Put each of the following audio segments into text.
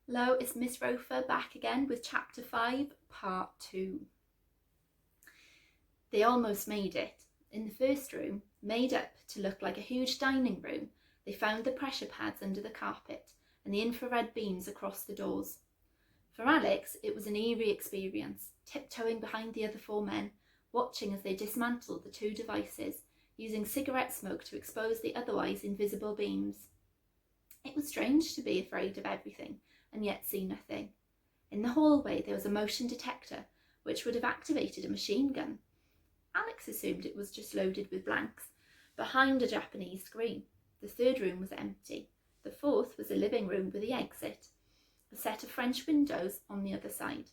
Hello, it's Miss Rofer back again with Chapter 5, Part 2. They almost made it. In the first room, made up to look like a huge dining room, they found the pressure pads under the carpet and the infrared beams across the doors. For Alex, it was an eerie experience, tiptoeing behind the other four men, watching as they dismantled the two devices, using cigarette smoke to expose the otherwise invisible beams. It was strange to be afraid of everything and yet see nothing. In the hallway there was a motion detector, which would have activated a machine gun. Alex assumed it was just loaded with blanks, behind a Japanese screen. The third room was empty. The fourth was a living room with the exit, a set of French windows on the other side.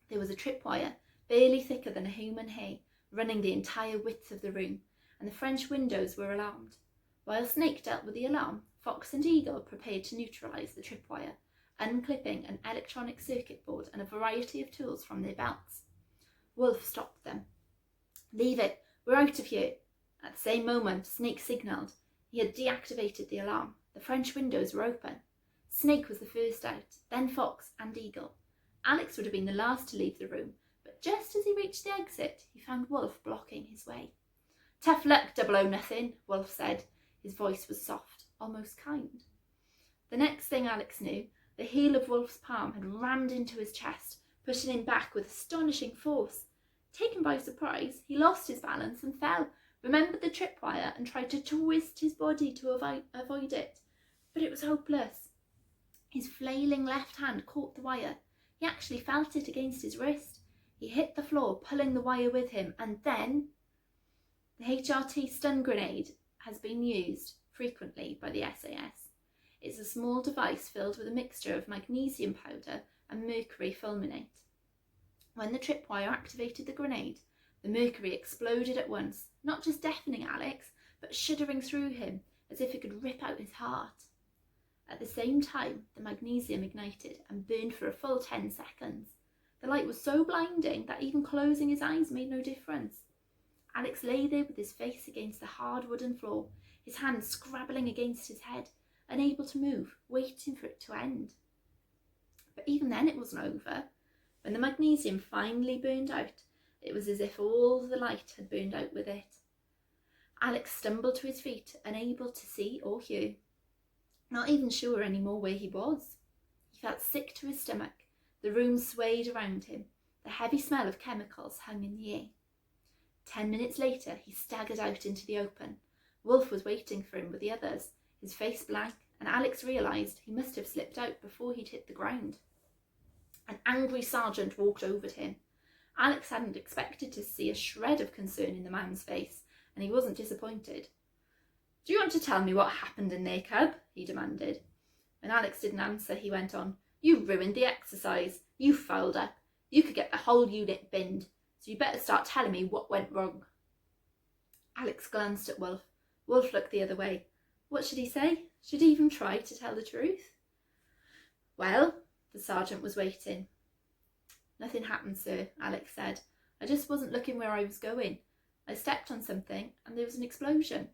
There was a tripwire, barely thicker than a human hair, running the entire width of the room, and the French windows were alarmed. While Snake dealt with the alarm, Fox and Eagle prepared to neutralise the tripwire, unclipping an electronic circuit board and a variety of tools from their belts. Wolf stopped them. "Leave it, we're out of here." At the same moment, Snake signalled. He had deactivated the alarm. The French windows were open. Snake was the first out, then Fox and Eagle. Alex would have been the last to leave the room, but just as he reached the exit, he found Wolf blocking his way. "Tough luck, 00 Wolf said. His voice was soft, almost kind. The next thing Alex knew, the heel of Wolf's palm had rammed into his chest, pushing him back with astonishing force. Taken by surprise, he lost his balance and fell, remembered the tripwire and tried to twist his body to avoid it. But it was hopeless. His flailing left hand caught the wire. He actually felt it against his wrist. He hit the floor, pulling the wire with him, and then... The HRT stun grenade has been used frequently by the SAS. It's a small device filled with a mixture of magnesium powder and mercury fulminate. When the tripwire activated the grenade, the mercury exploded at once, not just deafening Alex, but shuddering through him as if it could rip out his heart. At the same time, the magnesium ignited and burned for a full 10 seconds. The light was so blinding that even closing his eyes made no difference. Alex lay there with his face against the hard wooden floor, his hands scrabbling against his head, unable to move, waiting for it to end. But even then it wasn't over. When the magnesium finally burned out, it was as if all the light had burned out with it. Alex stumbled to his feet, unable to see or hear, not even sure anymore where he was. He felt sick to his stomach. The room swayed around him. The heavy smell of chemicals hung in the air. 10 minutes later, he staggered out into the open. Wolf was waiting for him with the others, his face blank, and Alex realised he must have slipped out before he'd hit the ground. An angry sergeant walked over to him. Alex hadn't expected to see a shred of concern in the man's face, and he wasn't disappointed. "Do you want to tell me what happened in there, cub?" he demanded. When Alex didn't answer, he went on. "You ruined the exercise. You fouled up. You could get the whole unit binned. So you better start telling me what went wrong." Alex glanced at Wolf. Wolf looked the other way. What should he say? Should he even try to tell the truth? "Well," the sergeant was waiting. "Nothing happened, sir," Alex said. "I just wasn't looking where I was going. I stepped on something and there was an explosion."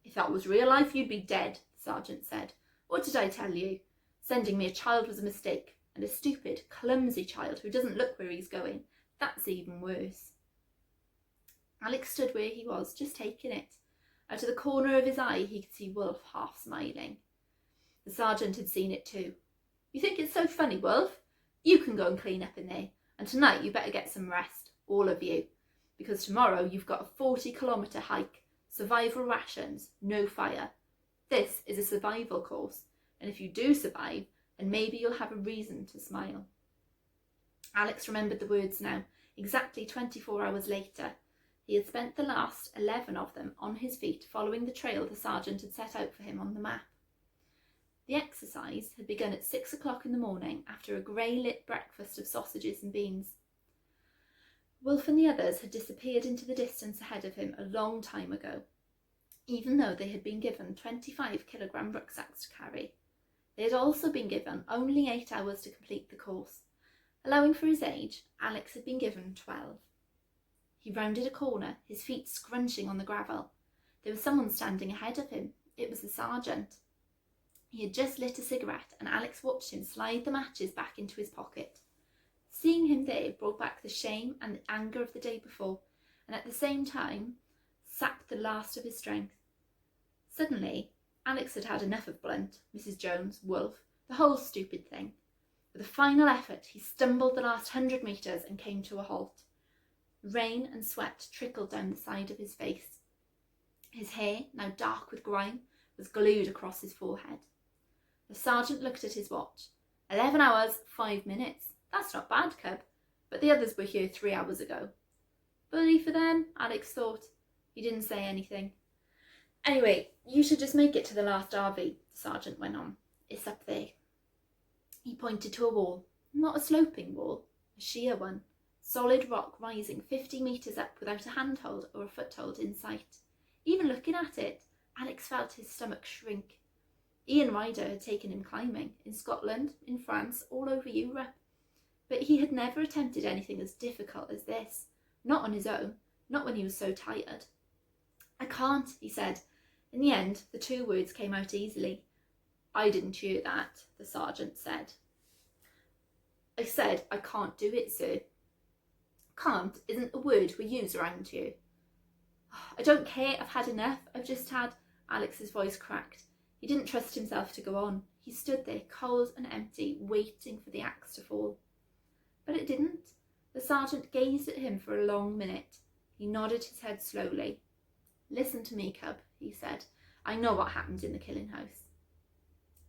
"If that was real life, you'd be dead," the sergeant said. "What did I tell you? Sending me a child was a mistake, and a stupid, clumsy child who doesn't look where he's going. That's even worse." Alex stood where he was, just taking it. Out of the corner of his eye, he could see Wolf half smiling. The sergeant had seen it too. "You think it's so funny, Wolf? You can go and clean up in there, and tonight you better get some rest, all of you, because tomorrow you've got a 40-kilometre hike, survival rations, no fire. This is a survival course, and if you do survive, then maybe you'll have a reason to smile." Alex remembered the words now, exactly 24 hours later. He had spent the last 11 of them on his feet, following the trail the sergeant had set out for him on the map. The exercise had begun at 6 o'clock in the morning after a grey-lit breakfast of sausages and beans. Wolf and the others had disappeared into the distance ahead of him a long time ago, even though they had been given 25-kilogram rucksacks to carry. They had also been given only 8 hours to complete the course. Allowing for his age, Alex had been given 12. He rounded a corner, his feet scrunching on the gravel. There was someone standing ahead of him. It was the sergeant. He had just lit a cigarette and Alex watched him slide the matches back into his pocket. Seeing him there brought back the shame and the anger of the day before, and at the same time sapped the last of his strength. Suddenly, Alex had had enough of Blunt, Mrs. Jones, Wolf, the whole stupid thing. With a final effort, he stumbled the last 100 metres and came to a halt. Rain and sweat trickled down the side of his face. His hair, now dark with grime, was glued across his forehead. The sergeant looked at his watch. 11 hours, 5 minutes. That's not bad, Cub, but the others were here 3 hours ago. Bully for them, Alex thought. He didn't say anything. Anyway, you should just make it to the last RV, the sergeant went on. It's up there. He pointed to a wall. Not a sloping wall, a sheer one. Solid rock rising 50 metres up without a handhold or a foothold in sight. Even looking at it, Alex felt his stomach shrink. Ian Ryder had taken him climbing, in Scotland, in France, all over Europe. But he had never attempted anything as difficult as this. Not on his own, not when he was so tired. I can't, he said. In the end, the 2 words came out easily. I didn't hear that, the sergeant said. I said I can't do it, sir. Can't isn't a word we use around here. I don't care, I've had enough. I've just had... Alex's voice cracked. He didn't trust himself to go on. He stood there, cold and empty, waiting for the axe to fall. But it didn't. The sergeant gazed at him for a long minute. He nodded his head slowly. Listen to me, Cub, he said. I know what happened in the killing house.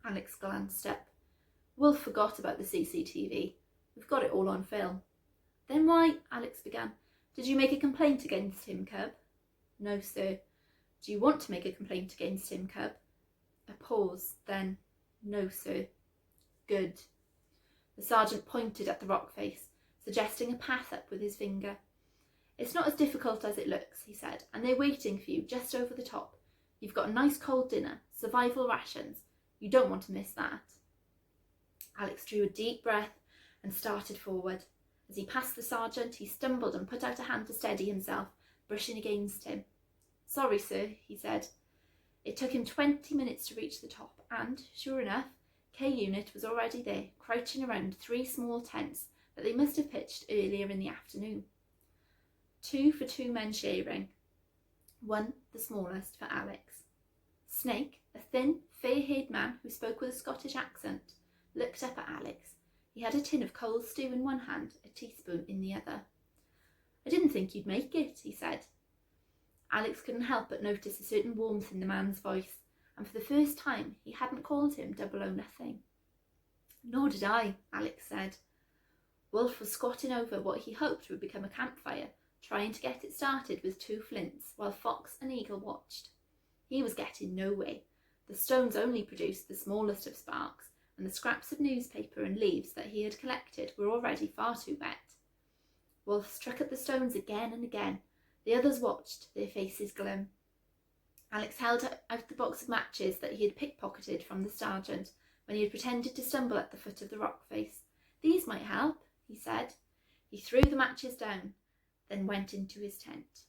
Alex glanced up. Wolf forgot about the CCTV. We've got it all on film. Then why, Alex began, did you make a complaint against him, Cub? No, sir. Do you want to make a complaint against him, Cub? A pause, then, no, sir. Good. The sergeant pointed at the rock face, suggesting a path up with his finger. It's not as difficult as it looks, he said, and they're waiting for you just over the top. You've got a nice cold dinner, survival rations. You don't want to miss that. Alex drew a deep breath and started forward. As he passed the sergeant, he stumbled and put out a hand to steady himself, brushing against him. Sorry, sir, he said. It took him 20 minutes to reach the top, and, sure enough, K-Unit was already there, crouching around 3 small tents that they must have pitched earlier in the afternoon. 2 for 2 men sharing. 1, the smallest, for Alex. Snake, a thin, fair-haired man who spoke with a Scottish accent, looked up at Alex. He had a tin of cold stew in one hand, a teaspoon in the other. I didn't think you'd make it, he said. Alex couldn't help but notice a certain warmth in the man's voice, and for the first time he hadn't called him 009. Nor did I, Alex said. Wolf was squatting over what he hoped would become a campfire, trying to get it started with 2 flints, while Fox and Eagle watched. He was getting nowhere. The stones only produced the smallest of sparks, and the scraps of newspaper and leaves that he had collected were already far too wet. Wolf struck at the stones again and again. The others watched, their faces glum. Alex held out the box of matches that he had pickpocketed from the sergeant when he had pretended to stumble at the foot of the rock face. These might help, he said. He threw the matches down, then went into his tent.